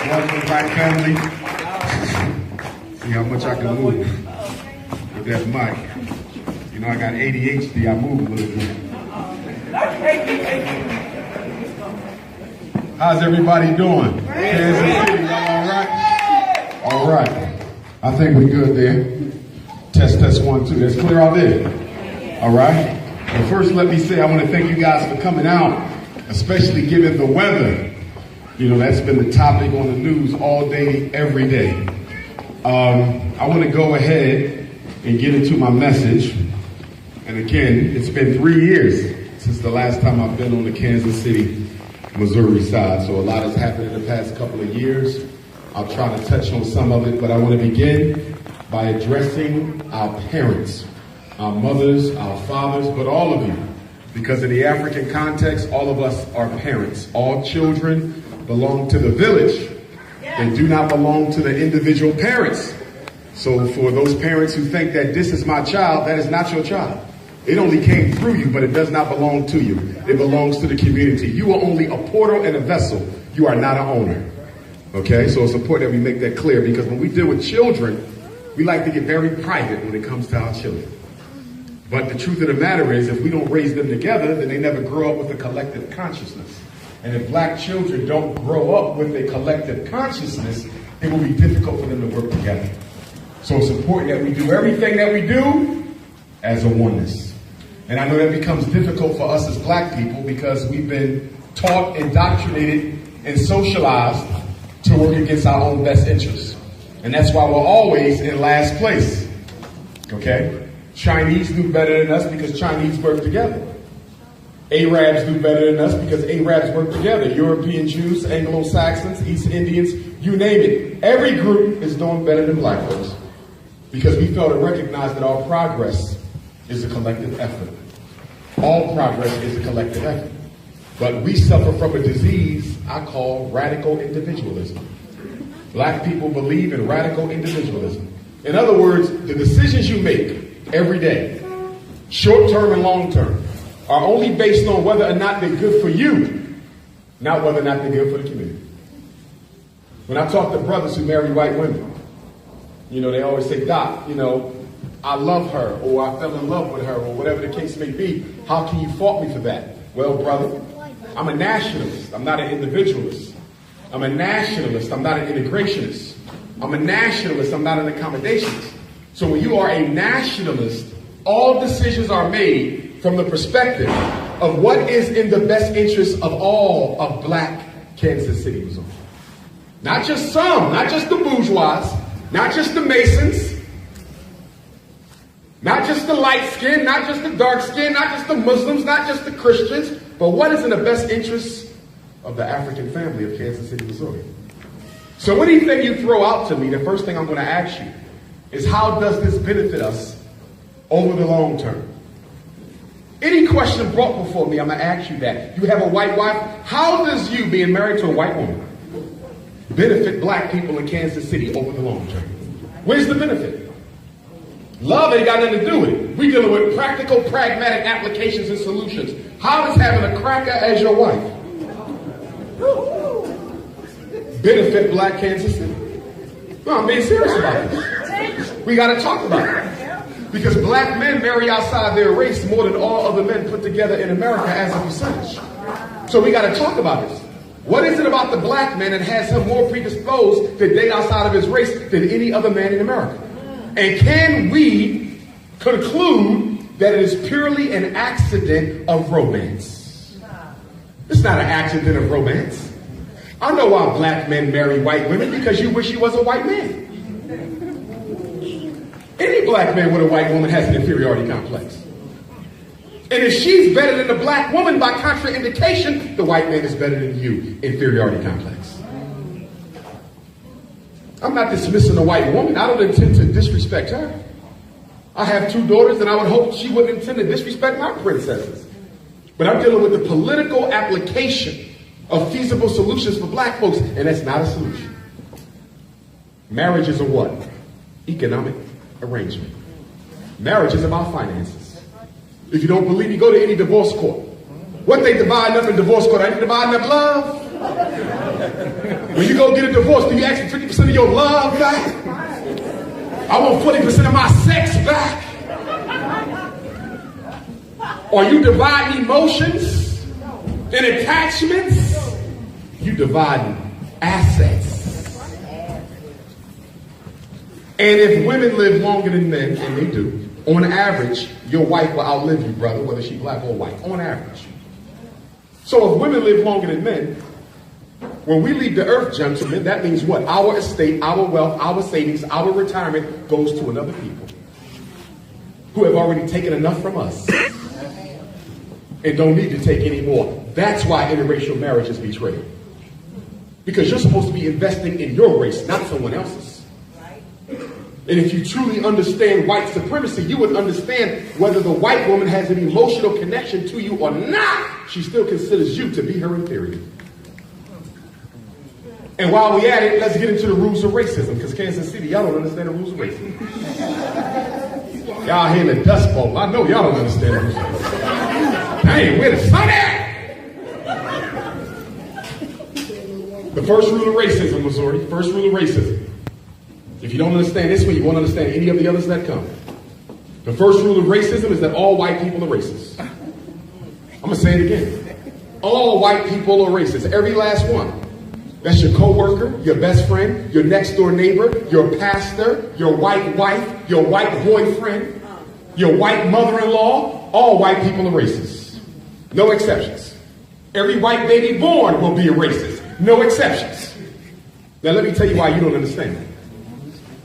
Welcome back, family. See how much I can move with that mic. You know, I got ADHD, I move a little bit. How's everybody doing? Kansas City, y'all all right? All right. I think we're good there. Test, 1, 2. That's clear out there. All right. But first, let me say I want to thank you guys for coming out, especially given the weather. You know, that's been the topic on the news all day, every day. I want to go ahead and get into my message. And again, it's been 3 years since the last time I've been on the Kansas City, Missouri side. So a lot has happened in the past couple of years. I'll try to touch on some of it, but I want to begin by addressing our parents, our mothers, our fathers, but all of you. Because in the African context, all of us are parents. All children belong to the village. They do not belong to the individual parents. So for those parents who think that this is my child, that is not your child. It only came through you, but it does not belong to you. It belongs to the community. You are only a portal and a vessel. You are not an owner. Okay, so it's important that we make that clear, because when we deal with children, we like to get very private when it comes to our children. But the truth of the matter is, if we don't raise them together, then they never grow up with a collective consciousness. And if black children don't grow up with a collective consciousness, it will be difficult for them to work together. So it's important that we do everything that we do as a oneness. And I know that becomes difficult for us as black people because we've been taught, indoctrinated, and socialized to work against our own best interests. And that's why we're always in last place. Okay? Chinese do better than us because Chinese work together. Arabs do better than us because Arabs work together. European Jews, Anglo-Saxons, East Indians, you name it. Every group is doing better than black folks because we fail to recognize that all progress is a collective effort. All progress is a collective effort. But we suffer from a disease I call radical individualism. Black people believe in radical individualism. In other words, the decisions you make every day, short-term and long-term, are only based on whether or not they're good for you, not whether or not they're good for the community. When I talk to brothers who marry white women, you know, they always say, Doc, you know, I love her, or I fell in love with her, or whatever the case may be. How can you fault me for that? Well, brother, I'm a nationalist. I'm not an individualist. I'm a nationalist. I'm not an integrationist. I'm a nationalist. I'm not an accommodationist. So when you are a nationalist, all decisions are made from the perspective of what is in the best interest of all of black Kansas City, Missouri. Not just some, not just the bourgeois, not just the Masons, not just the light skin, not just the dark skin, not just the Muslims, not just the Christians, but what is in the best interest of the African family of Kansas City, Missouri. So anything you throw out to me, the first thing I'm going to ask you is, how does this benefit us over the long term? Any question brought before me, I'm going to ask you that. You have a white wife. How does you, being married to a white woman, benefit black people in Kansas City over the long term? Where's the benefit? Love ain't got nothing to do with it. We're dealing with practical, pragmatic applications and solutions. How does having a cracker as your wife benefit black Kansas City? No, I'm being serious about this. We got to talk about it. Because black men marry outside their race more than all other men put together in America as a percentage. So we got to talk about this. What is it about the black man that has him more predisposed to date outside of his race than any other man in America? And can we conclude that it is purely an accident of romance? It's not an accident of romance. I know why black men marry white women, because you wish he was a white man. Any black man with a white woman has an inferiority complex. And if she's better than the black woman, by contraindication, the white man is better than you. Inferiority complex. I'm not dismissing a white woman. I don't intend to disrespect her. I have 2 daughters, and I would hope she wouldn't intend to disrespect my princesses. But I'm dealing with the political application of feasible solutions for black folks, and that's not a solution. Marriage is a what? Economic arrangement. Marriage is about finances. If you don't believe me, go to any divorce court. What they dividing up in divorce court? Are they dividing up love? When you go get a divorce, do you ask for 50% of your love back? I want 40% of my sex back. Are you dividing emotions and attachments? You dividing assets. And if women live longer than men, and they do, on average, your wife will outlive you, brother, whether she's black or white, on average. So if women live longer than men, when we leave the earth, gentlemen, that means what? Our estate, our wealth, our savings, our retirement goes to another people who have already taken enough from us and don't need to take any more. That's why interracial marriage is betrayal. Because you're supposed to be investing in your race, not someone else's. And if you truly understand white supremacy, you would understand whether the white woman has an emotional connection to you or not, she still considers you to be her inferior. And while we at it, let's get into the rules of racism, because Kansas City, y'all don't understand the rules of racism. Y'all here in the Dust Bowl, I know y'all don't understand the rules of racism. Dang, where the sun at? The first rule of racism, Missouri, first rule of racism. If you don't understand this one, you won't understand any of the others that come. The first rule of racism is that all white people are racist. I'm going to say it again. All white people are racist. Every last one. That's your coworker, your best friend, your next door neighbor, your pastor, your white wife, your white boyfriend, your white mother-in-law. All white people are racist. No exceptions. Every white baby born will be a racist. No exceptions. Now let me tell you why you don't understand that.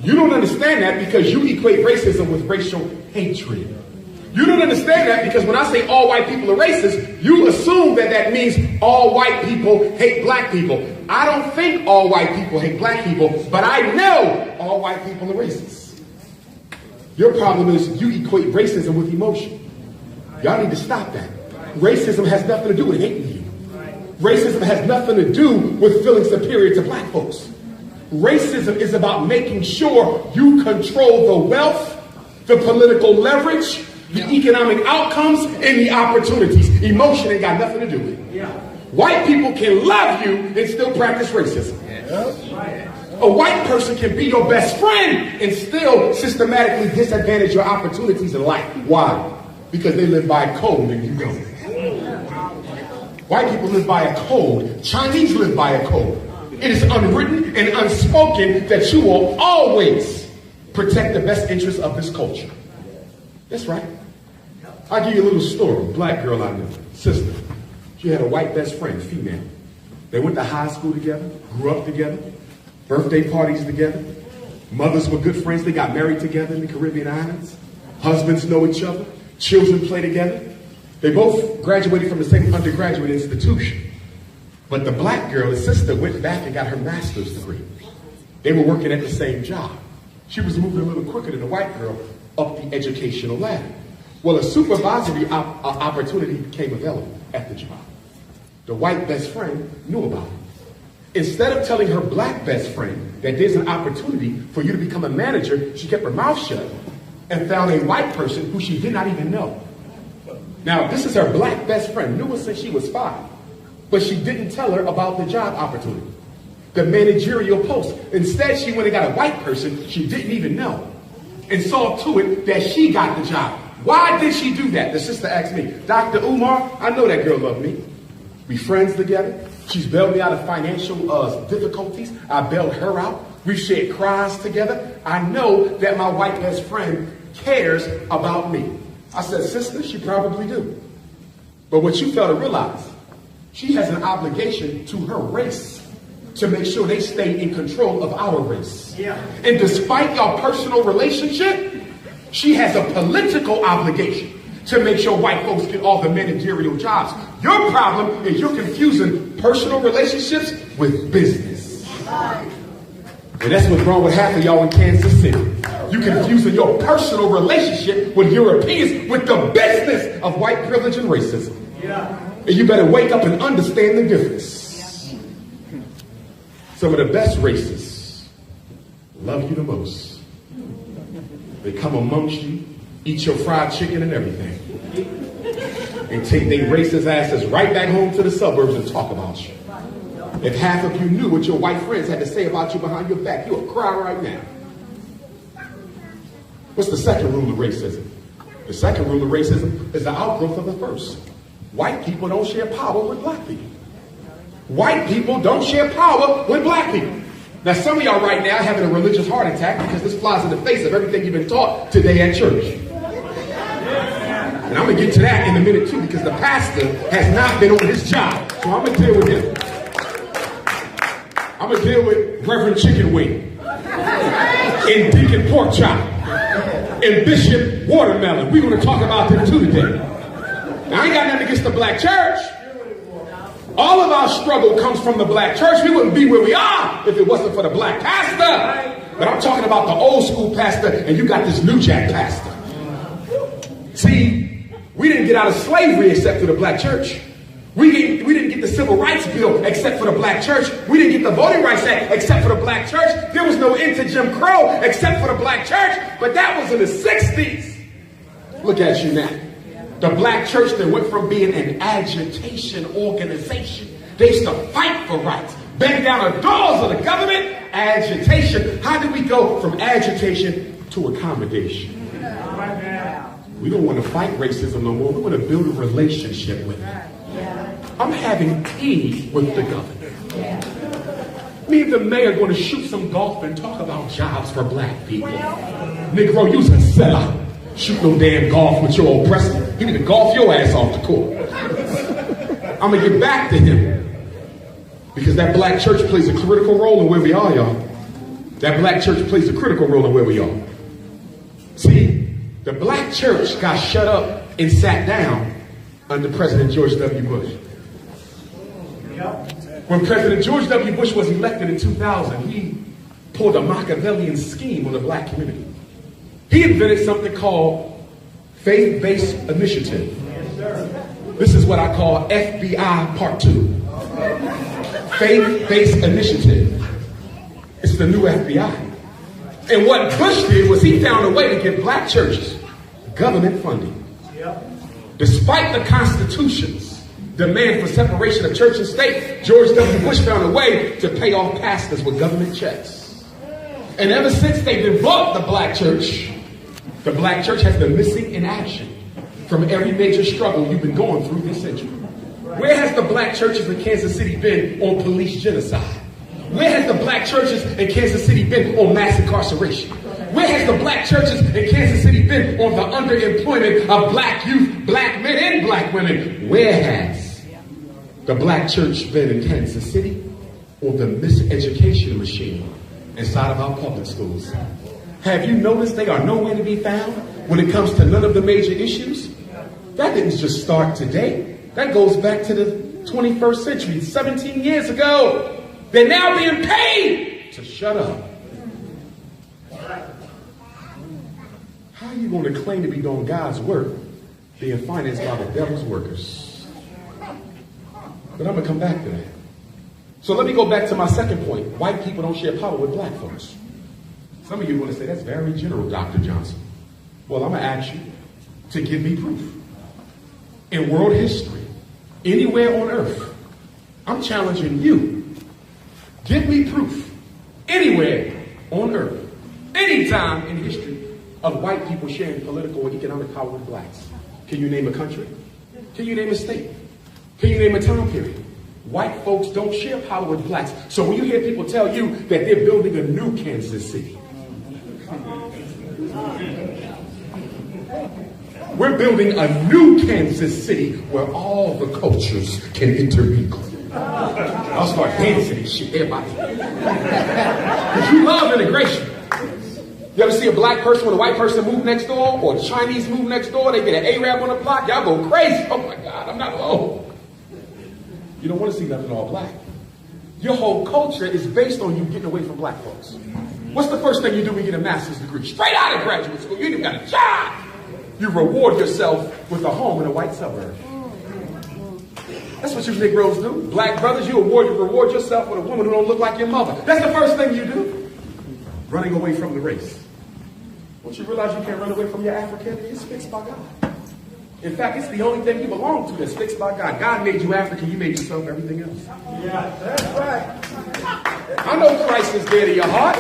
You don't understand that because you equate racism with racial hatred. You don't understand that because when I say all white people are racist, you assume that that means all white people hate black people. I don't think all white people hate black people, but I know all white people are racist. Your problem is you equate racism with emotion. Y'all need to stop that. Racism has nothing to do with hating you. Racism has nothing to do with feeling superior to black folks. Racism is about making sure you control the wealth, the political leverage, the economic outcomes, and the opportunities. Emotion ain't got nothing to do with it. White people can love you and still practice racism. A white person can be your best friend and still systematically disadvantage your opportunities in life. Why? Because they live by a code and you don't. White people live by a code. Chinese live by a code. It is unwritten and unspoken that you will always protect the best interests of this culture. That's right. I'll give you a little story. Black girl I knew, sister. She had a white best friend, female. They went to high school together, grew up together, birthday parties together. Mothers were good friends. They got married together in the Caribbean islands. Husbands know each other. Children play together. They both graduated from the same undergraduate institution. But the black girl, his sister, went back and got her master's degree. They were working at the same job. She was moving a little quicker than the white girl up the educational ladder. Well, a supervisory opportunity became available at the job. The white best friend knew about it. Instead of telling her black best friend that there's an opportunity for you to become a manager, she kept her mouth shut and found a white person who she did not even know. Now, this is her black best friend, knew her since she was 5. But she didn't tell her about the job opportunity, the managerial post. Instead, she went and got a white person she didn't even know and saw to it that she got the job. Why did she do that? The sister asked me, Dr. Umar, I know that girl loved me. We friends together. She's bailed me out of financial difficulties. I bailed her out. We shared cries together. I know that my white best friend cares about me. I said, sister, she probably do. But what you fail to realize, she has an obligation to her race to make sure they stay in control of our race. And despite your personal relationship, she has a political obligation to make sure white folks get all the managerial jobs. Your problem is you're confusing personal relationships with business. And that's what's wrong with half of y'all in Kansas City. You confusing your personal relationship with Europeans with the business of white privilege and racism. And you better wake up and understand the difference. Some of the best racists love you the most. They come amongst you, eat your fried chicken and everything. and take their racist asses right back home to the suburbs and talk about you. If half of you knew what your white friends had to say about you behind your back, you would cry right now. What's the second rule of racism? The second rule of racism is the outgrowth of the first. White people don't share power with black people. White people don't share power with black people. Now, some of y'all right now having a religious heart attack because this flies in the face of everything you've been taught today at church. And I'm going to get to that in a minute too, because the pastor has not been on his job. So I'm going to deal with him. I'm going to deal with Reverend Chicken Wing and Deacon Pork Chop and Bishop Watermelon. We're going to talk about them too today. Now, I ain't got nothing against the black church. All of our struggle comes from the black church. We wouldn't be where we are if it wasn't for the black pastor. But I'm talking about the old school pastor, and you got this new jack pastor. See, we didn't get out of slavery except through the black church. We didn't get the Civil Rights Bill except for the black church. We didn't get the Voting Rights Act except for the black church. There was no end to Jim Crow except for the black church. But that was in the 60s. Look at you now. The black church that went from being an agitation organization. They used to fight for rights. Bang down the doors of the government. Agitation. How did we go from agitation to accommodation? We don't want to fight racism no more. We want to build a relationship with it. I'm having tea with the governor. Me and the mayor are going to shoot some golf and talk about jobs for black people. Negro, you's a sellout. Shoot no damn golf with your oppressor. You need to golf your ass off the court. I'm going to get back to him. Because that black church plays a critical role in where we are, y'all. That black church plays a critical role in where we are. See, the black church got shut up and sat down under President George W. Bush. When President George W. Bush was elected in 2000, he pulled a Machiavellian scheme on the black community. He invented something called faith-based initiative. This is what I call FBI Part 2. Faith-based initiative. It's the new FBI. And what Bush did was he found a way to give black churches government funding. Despite the Constitution's demand for separation of church and state, George W. Bush found a way to pay off pastors with government checks. And ever since they've developed the black church has been missing in action from every major struggle you've been going through this century. Where has the black churches in Kansas City been on police genocide? Where has the black churches in Kansas City been on mass incarceration? Where has the black churches in Kansas City been on the underemployment of black youth, black men, and black women? Where has the black church been in Kansas City on the miseducation machine inside of our public schools? Have you noticed they are nowhere to be found when it comes to none of the major issues? That didn't just start today. That goes back to the 21st century, 17 years ago. They're now being paid to shut up. How are you going to claim to be doing God's work being financed by the devil's workers? But I'm going to come back to that. So let me go back to my second point. White people don't share power with black folks. Some of you want to say, that's very general, Dr. Johnson. Well, I'm going to ask you to give me proof. In world history, anywhere on earth, I'm challenging you. Give me proof. Anywhere on earth, anytime in history, of white people sharing political or economic power with blacks. Can you name a country? Can you name a state? Can you name a time period? White folks don't share power with blacks. So when you hear people tell you that they're building a new Kansas City, we're building a new Kansas City where all the cultures can intermingle. I'll start dancing and shit, everybody. Because you love integration. You ever see a black person when a white person move next door, or a Chinese move next door, they get an Arab on the block, y'all go crazy. Oh my God, I'm not alone. You don't want to see nothing all black. Your whole culture is based on you getting away from black folks. What's the first thing you do when you get a master's degree? Straight out of graduate school, you ain't even got a job. You reward yourself with a home in a white suburb. That's what you Negroes do. Black brothers, you reward yourself with a woman who don't look like your mother. That's the first thing you do. Running away from the race. Don't you realize you can't run away from your Africanity? It's fixed by God. In fact, it's the only thing you belong to that's fixed by God. God made you African, you made yourself everything else. Yeah, that's right. I know Christ is dead in your heart,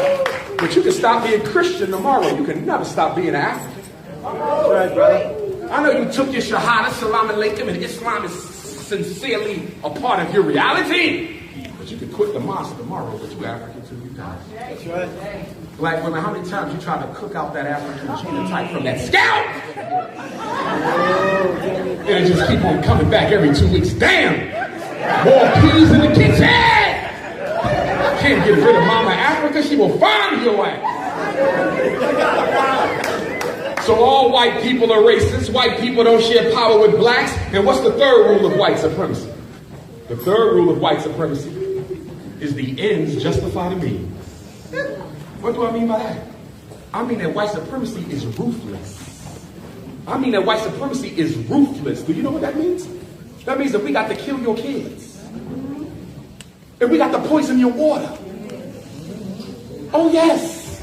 but you can stop being Christian tomorrow. You can never stop being an African. That's right, brother. I know you took your Shahada, Salam Alaikum, and Islam is sincerely a part of your reality. But you can quit the mosque tomorrow, but you're African till you die. That's right. Black women, how many times you tried to cook out that African genotype from that scalp? And it just keep on coming back every 2 weeks. Damn! More peas in the kitchen! Can't get rid of Mama Africa, she will find your ass. So all white people are racist. White people don't share power with blacks. And what's the third rule of white supremacy? The third rule of white supremacy is the ends justify the means. What do I mean by that? I mean that white supremacy is ruthless. I mean that white supremacy is ruthless. Do you know what that means? That means that we got to kill your kids. And we got to poison your water. Oh yes.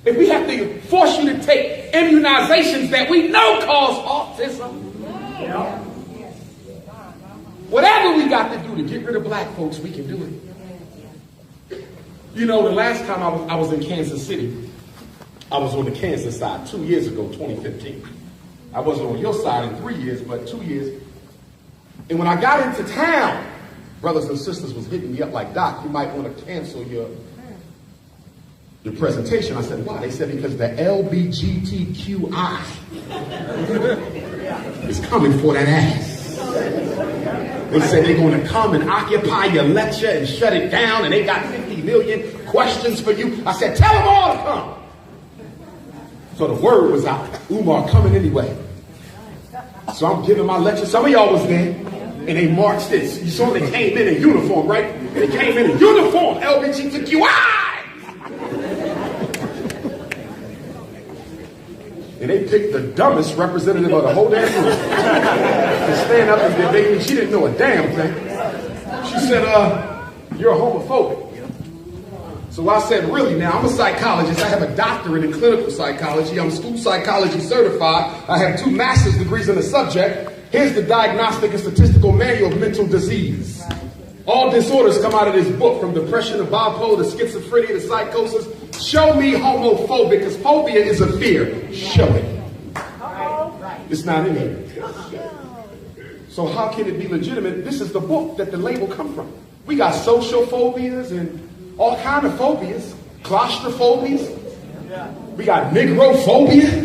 If we have to force you to take immunizations that we know cause autism. Yeah. Whatever we got to do to get rid of black folks, we can do it. You know, the last time I was in Kansas City, I was on the Kansas side 2 years ago, 2015. I wasn't on your side in 3 years, but 2 years. And when I got into town, brothers and sisters was hitting me up like, Doc, you might want to cancel your presentation. I said, why? They said, because the LBGTQI is coming for that ass. They said they're going to come and occupy your lecture and shut it down, and they got 50 million questions for you. I said, tell them all to come. So the word was out. Umar coming anyway. So I'm giving my lecture. Some of y'all was there, and they marched this. You saw they came in uniform, right? And they came in uniform, LBGTQI. And they picked the dumbest representative of the whole damn room to stand up and debate me. She didn't know a damn thing. She said, you're a homophobic. So I said, really now, I'm a psychologist. I have a doctorate in clinical psychology. I'm school psychology certified. I have 2 master's degrees in the subject. Here's the Diagnostic and Statistical Manual of Mental Disease. All disorders come out of this book, from depression to bipolar to schizophrenia to psychosis. Show me homophobic, because phobia is a fear. Show it. It's not in here. So how can it be legitimate? This is the book that the label come from. We got social phobias and all kind of phobias. Claustrophobias. We got negrophobia.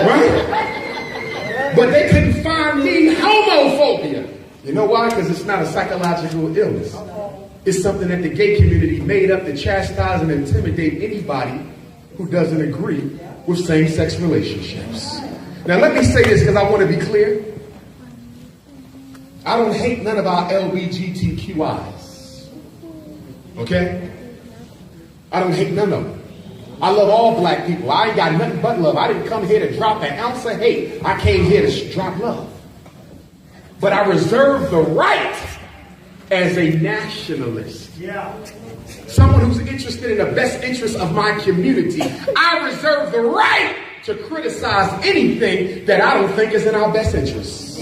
Right? But they couldn't find me homophobia. You know why? Because it's not a psychological illness. It's something that the gay community made up to chastise and intimidate anybody who doesn't agree with same-sex relationships. Now let me say this because I want to be clear. I don't hate none of our LBGTQIs. Okay? I don't hate none of them. I love all black people. I ain't got nothing but love. I didn't come here to drop an ounce of hate. I came here to drop love. But I reserve the right as a nationalist. Yeah. Someone who's interested in the best interests of my community. I reserve the right to criticize anything that I don't think is in our best interests.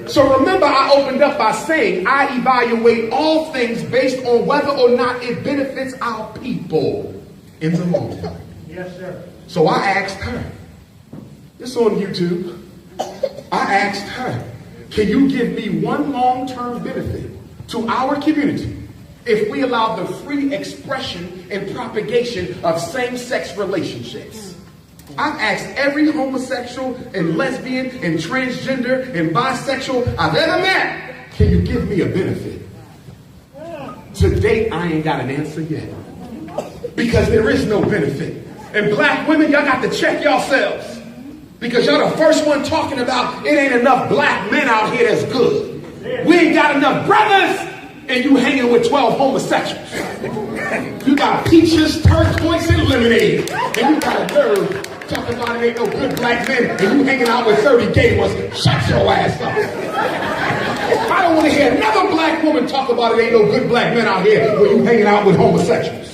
So remember, I opened up by saying I evaluate all things based on whether or not it benefits our people in the long term. Yes, sir. So I asked her. It's on YouTube. I asked her, can you give me one long-term benefit to our community if we allow the free expression and propagation of same-sex relationships? I've asked every homosexual and lesbian and transgender and bisexual I've ever met, can you give me a benefit? To date, I ain't got an answer yet. Because there is no benefit. And black women, y'all got to check yourselves. Because y'all the first one talking about it ain't enough black men out here that's good. We ain't got enough brothers, and you hanging with 12 homosexuals. You got peaches, turquoise, and lemonade. And you got a nerve talking about it ain't no good black men, and you hanging out with 30 gay ones. Shut your ass up. I don't want to hear another black woman talk about it ain't no good black men out here when you hanging out with homosexuals.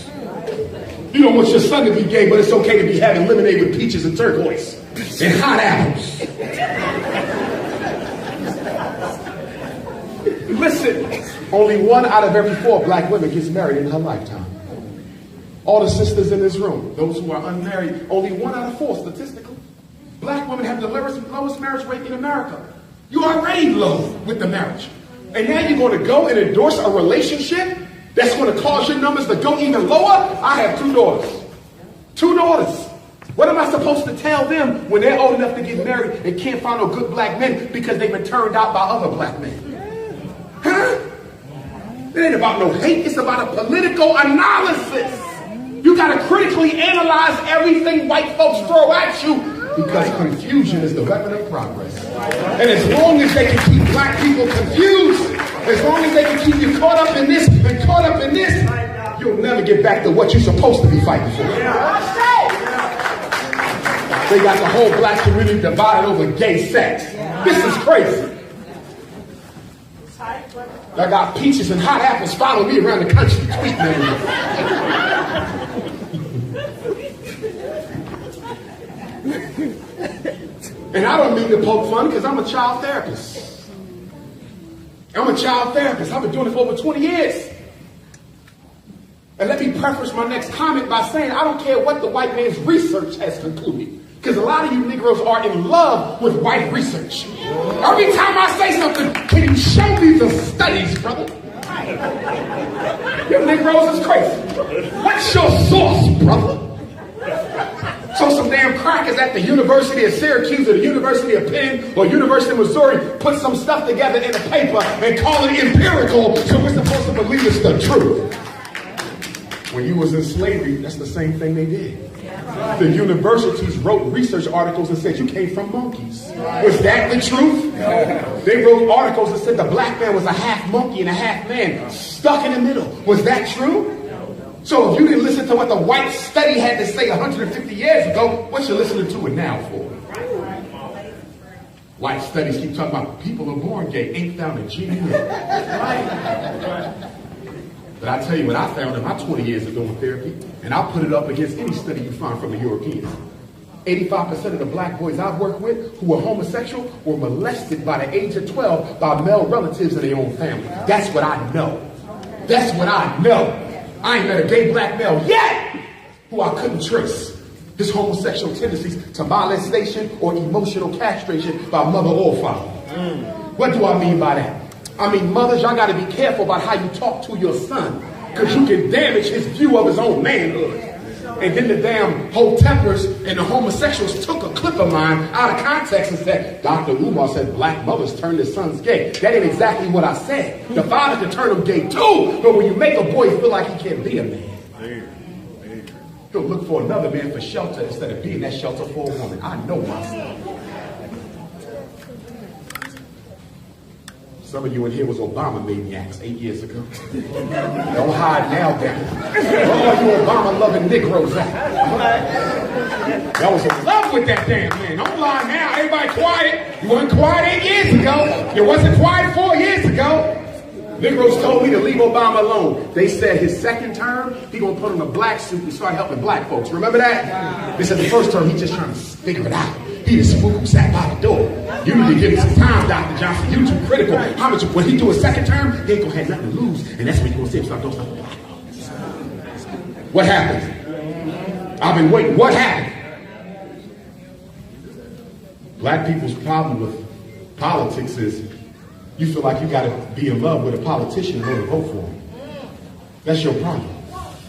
You don't want your son to be gay, but it's okay to be having lemonade with peaches and turquoise. and hot apples. Listen, only 1 out of every 4 black women gets married in her lifetime. All the sisters in this room, those who are unmarried, only 1 out of 4 statistically. Black women have the lowest marriage rate in America. You're already low with the marriage. And now you're going to go and endorse a relationship that's going to cause your numbers to go even lower? I have 2 daughters. 2 daughters. What am I supposed to tell them when they're old enough to get married and can't find no good black men because they've been turned out by other black men? Huh? It ain't about no hate. It's about a political analysis. You got to critically analyze everything white folks throw at you because confusion is the weapon of progress. And as long as they can keep black people confused, as long as they can keep you caught up in this and caught up in this, you'll never get back to what you're supposed to be fighting for. They got the whole black community divided over gay sex. This is crazy. I got peaches and hot apples following me around the country tweeting at me. And I don't mean to poke fun because I'm a child therapist. I'm a child therapist. I've been doing it for over 20 years. And let me preface my next comment by saying I don't care what the white man's research has concluded. Because a lot of you Negroes are in love with white research. Every time I say something, can you show me the studies, brother? You Negroes is crazy. What's your source, brother? So some damn crackers at the University of Syracuse or the University of Penn or University of Missouri put some stuff together in a paper and call it empirical, so we're supposed to believe it's the truth. When you was in slavery, that's the same thing they did. The universities wrote research articles and said you came from monkeys. Was that the truth? They wrote articles that said the black man was a half monkey and a half man stuck in the middle. Was that true? So if you didn't listen to what the white study had to say 150 years ago, what you listening to it now for? White studies keep talking about people are born gay, ain't found a gene. But I tell you what I found in my 20 years of doing therapy, and I'll put it up against any study you find from the Europeans. 85% of the black boys I've worked with who were homosexual were molested by the age of 12 by male relatives in their own family. That's what I know. That's what I know. I ain't met a gay black male yet who I couldn't trace his homosexual tendencies to molestation or emotional castration by mother or father. What do I mean by that? I mean, mothers, y'all got to be careful about how you talk to your son, because you can damage his view of his own manhood. And then the damn hotepers and the homosexuals took a clip of mine out of context and said, Dr. Umar said black mothers turn their sons gay. That ain't exactly what I said. The father can turn them gay too, but when you make a boy feel like he can't be a man, he'll look for another man for shelter instead of being that shelter for a woman. I know myself. Some of you in here was Obama maniacs 8 years ago. Don't hide now, baby. Where are you Obama-loving Negroes at? Y'all was in love with that damn man. Don't lie now. Everybody quiet. You weren't quiet 8 years ago. You wasn't quiet 4 years ago. Negroes told me to leave Obama alone. They said his second term, he gonna put on a black suit and start helping black folks. Remember that? They said the first term, he just trying to figure it out. He the spook who sat by the door. You need to give him some time, Dr. Johnson. You too critical. How much when he do a second term, he ain't gonna have nothing to lose. And that's when he gonna say start doing stuff. What happened? I've been waiting. What happened? Black people's problem with politics is you feel like you gotta be in love with a politician in order to vote for him. That's your problem.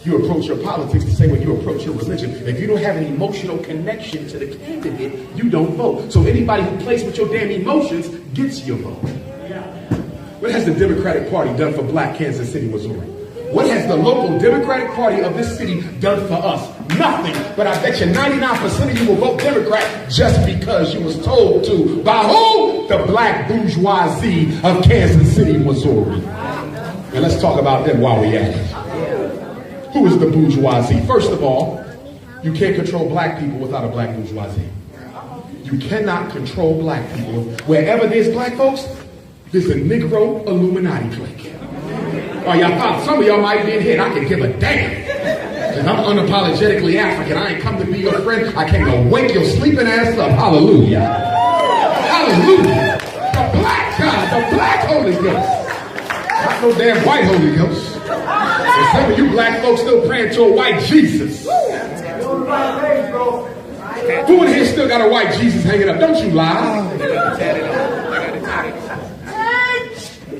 You approach your politics the same way you approach your religion. If you don't have an emotional connection to the candidate, you don't vote. So anybody who plays with your damn emotions gets your vote. What has the Democratic Party done for black Kansas City, Missouri? What has the local Democratic Party of this city done for us? Nothing. But I bet you 99% of you will vote Democrat just because you was told to. By who? The black bourgeoisie of Kansas City, Missouri. And let's talk about them while we at it. Who is the bourgeoisie? First of all, you can't control black people without a black bourgeoisie. You cannot control black people. Wherever there's black folks, there's a Negro Illuminati clique. Oh, y'all thought some of y'all might be in here, and I can give a damn. And I'm unapologetically African. I ain't come to be your friend. I came to wake your sleeping ass up. Hallelujah. Hallelujah. The black God, the black Holy Ghost. Not no damn white Holy Ghost. And some of you black folks still praying to a white Jesus. Who in here still got a white Jesus hanging up? Don't you lie.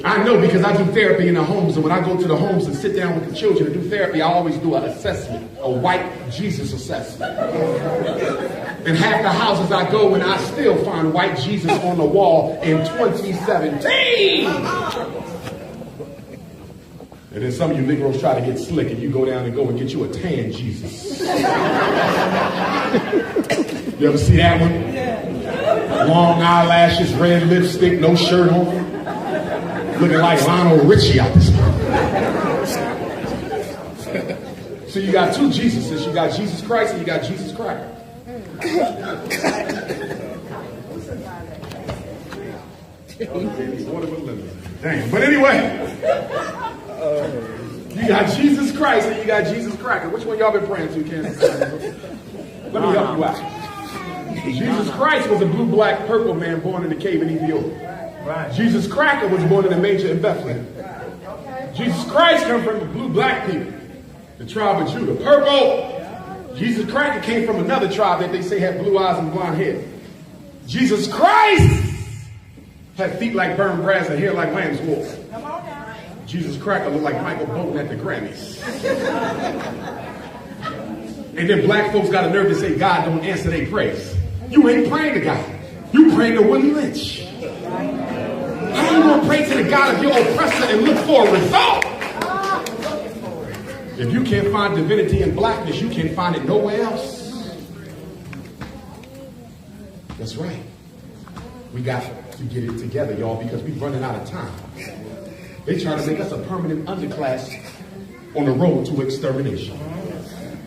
I know because I do therapy in the homes, and when I go to the homes and sit down with the children and do therapy, I always do an assessment, a white Jesus assessment. In half the houses I go and I still find white Jesus on the wall in 2017. And then some of you Negroes try to get slick and you go down and go and get you a tan Jesus. You ever see that one? Long eyelashes, red lipstick, no shirt on. Looking like Lionel Richie out this morning. So you got two Jesuses. You got Jesus Christ and you got Jesus Christ. Dang. But anyway, you got Jesus Christ and you got Jesus Cracker. Which one y'all been praying to, Kansas? Let me help you out. Jesus Christ was a blue, black, purple man born in a cave in Ethiopia. Right. Jesus Cracker was born in a manger in Bethlehem. Jesus Christ came from the blue, black people, the tribe of Judah. Purple. Jesus Cracker came from another tribe that they say had blue eyes and blonde hair. Jesus Christ had feet like burned brass and hair like lamb's wool. Jesus Cracker looked like Michael Bolton at the Grammys. And then black folks got a nerve to say God don't answer their prayers. You ain't praying to God. You praying to Willie Lynch. How you gonna pray to the God of your oppressor and look for a result? If you can't find divinity in blackness, you can't find it nowhere else. That's right. We got to get it together, y'all, because we're running out of time. They try to make us a permanent underclass on the road to extermination.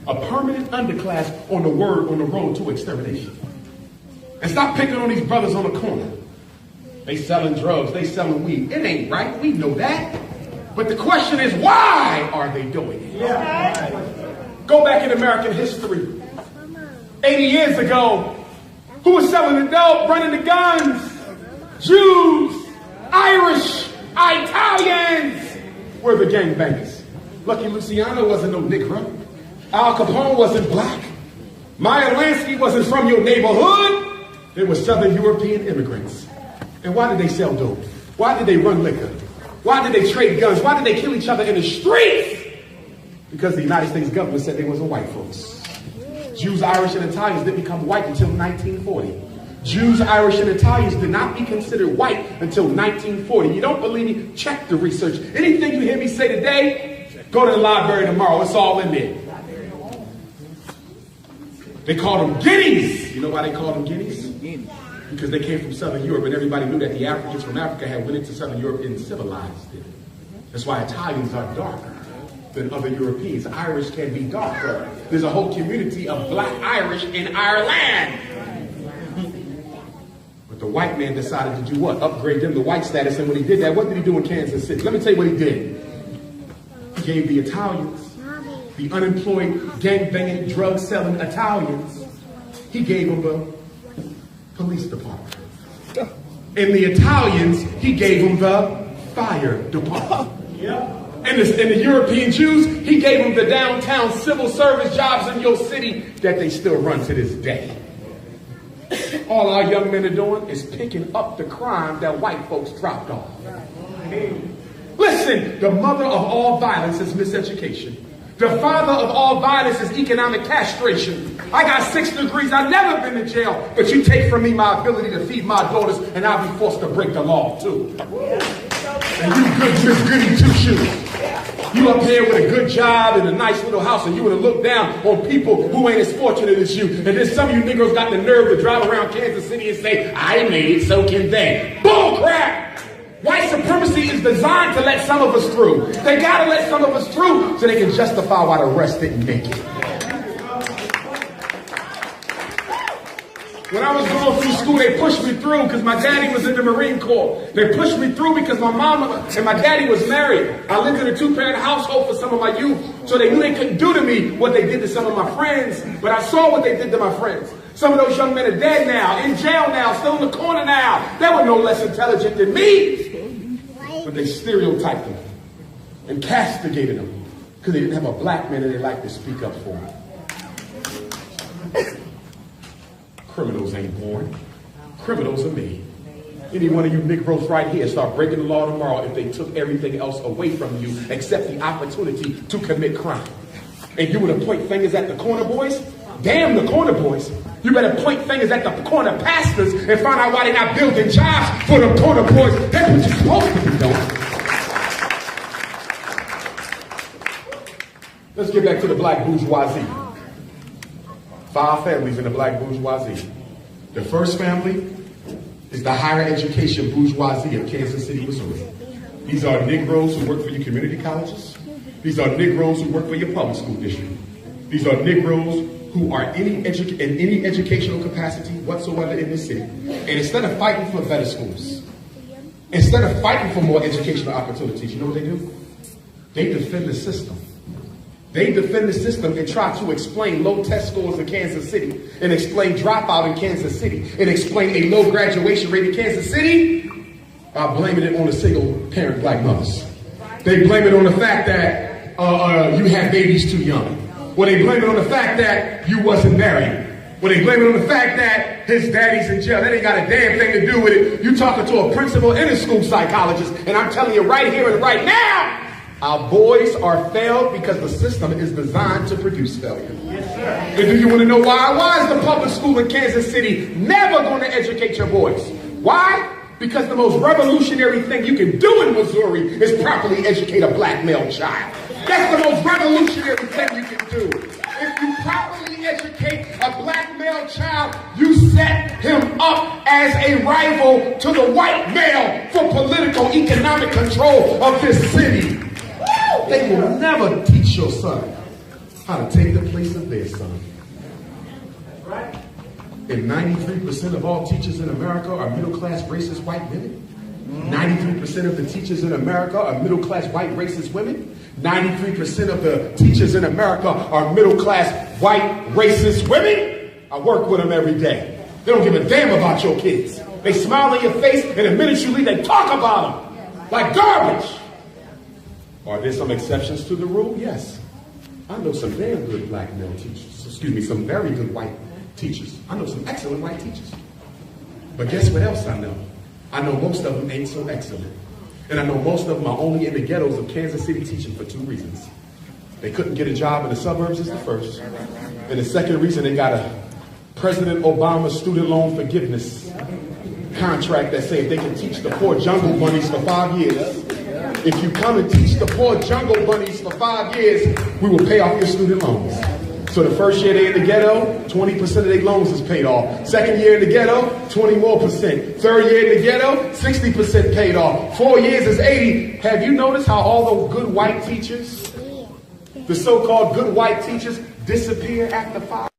A permanent underclass on the road to extermination. And stop picking on these brothers on the corner. They selling drugs, they selling weed. It ain't right, we know that. But the question is, why are they doing it? Yeah. Go back in American history. 80 years ago, who was selling the dope, running the guns? Jews, Irish, Italians were the gangbangers. Lucky Luciano wasn't no Negro. Al Capone wasn't black. Meyer Lansky wasn't from your neighborhood. They were Southern European immigrants. And why did they sell dope? Why did they run liquor? Why did they trade guns? Why did they kill each other in the streets? Because the United States government said they wasn't white folks. Jews, Irish, and Italians didn't become white until 1940. Jews, Irish, and Italians did not be considered white until 1940. You don't believe me? Check the research. Anything you hear me say today, go to the library tomorrow. It's all in there. They called them guineas. You know why they called them guineas? Because they came from Southern Europe, and everybody knew that the Africans from Africa had went into Southern Europe and civilized it. That's why Italians are darker than other Europeans. Irish can be darker. There's a whole community of black Irish in Ireland. But the white man decided to do what? Upgrade them to white status. And when he did that, what did he do in Kansas City? Let me tell you what he did. He gave the Italians, the unemployed, gang-banging, drug-selling Italians, he gave them the police department. And the Italians, he gave them the fire department. And the European Jews, he gave them the downtown civil service jobs in your city that they still run to this day. All our young men are doing is picking up the crime that white folks dropped off. Listen, the mother of all violence is miseducation. The father of all violence is economic castration. I got 6 degrees. I've never been to jail. But you take from me my ability to feed my daughters, and I'll be forced to break the law, too. And you good Miss Goody Two-Shoes. You up here with a good job and a nice little house, and you would have looked down on people who ain't as fortunate as you. And then some of you Negroes got the nerve to drive around Kansas City and say, I made it, so can they. Bull crap! White supremacy is designed to let some of us through. They gotta let some of us through so they can justify why the rest didn't make it. When I was going through school, they pushed me through because my daddy was in the Marine Corps. They pushed me through because my mama and my daddy was married. I lived in a two-parent household for some of my youth, so they knew they couldn't do to me what they did to some of my friends, but I saw what they did to my friends. Some of those young men are dead now, in jail now, still in the corner now. They were no less intelligent than me, but they stereotyped them and castigated them because they didn't have a black man that they liked to speak up for them. Criminals ain't born. Criminals are made. Any one of you Negroes right here start breaking the law tomorrow if they took everything else away from you except the opportunity to commit crime. And you would point fingers at the corner boys? Damn the corner boys. You better point fingers at the corner pastors and find out why they're not building jobs for the corner boys. That's what you're supposed to be doing. Let's get back to the black bourgeoisie. 5 families in the black bourgeoisie. The first family is the higher education bourgeoisie of Kansas City, Missouri. These are Negroes who work for your community colleges. These are Negroes who work for your public school district. These are Negroes who are in any educational capacity whatsoever in this city. And instead of fighting for better schools, instead of fighting for more educational opportunities, you know what they do? They defend the system. They defend the system and try to explain low test scores in Kansas City, and explain dropout in Kansas City, and explain a low graduation rate in Kansas City by blaming it on the single parent black mothers. They blame it on the fact that you had babies too young. Or they blame it on the fact that you wasn't married. Or they blame it on the fact that his daddy's in jail. That ain't got a damn thing to do with it. You talking to a principal and a school psychologist, and I'm telling you right here and right now, our boys are failed because the system is designed to produce failure. Yes, sir. And do you want to know why? Why is the public school in Kansas City never going to educate your boys? Why? Because the most revolutionary thing you can do in Missouri is properly educate a black male child. That's the most revolutionary thing you can do. If you properly educate a black male child, you set him up as a rival to the white male for political, economic control of this city. They will never teach your son how to take the place of their son. Right? And 93% of all teachers in America are middle-class racist white women. 93% of the teachers in America are middle-class white racist women. 93% of the teachers in America are middle-class white racist women. I work with them every day. They don't give a damn about your kids. They smile in your face, and the minute you leave, they talk about them like garbage. Are there some exceptions to the rule? Yes. I know some damn good black male teachers. Excuse me, some very good white teachers. I know some excellent white teachers. But guess what else I know? I know most of them ain't so excellent. And I know most of them are only in the ghettos of Kansas City teaching for 2 reasons. They couldn't get a job in the suburbs is the first. And the second reason, they got a President Obama student loan forgiveness contract that say if they can teach the poor jungle bunnies for 5 years, if you come and teach the poor jungle bunnies for 5 years, we will pay off your student loans. So the first year they're in the ghetto, 20% of their loans is paid off. Second year in the ghetto, 20 more percent. Third year in the ghetto, 60% paid off. 4 years is 80. Have you noticed how all the good white teachers, the so-called good white teachers, disappear after 5?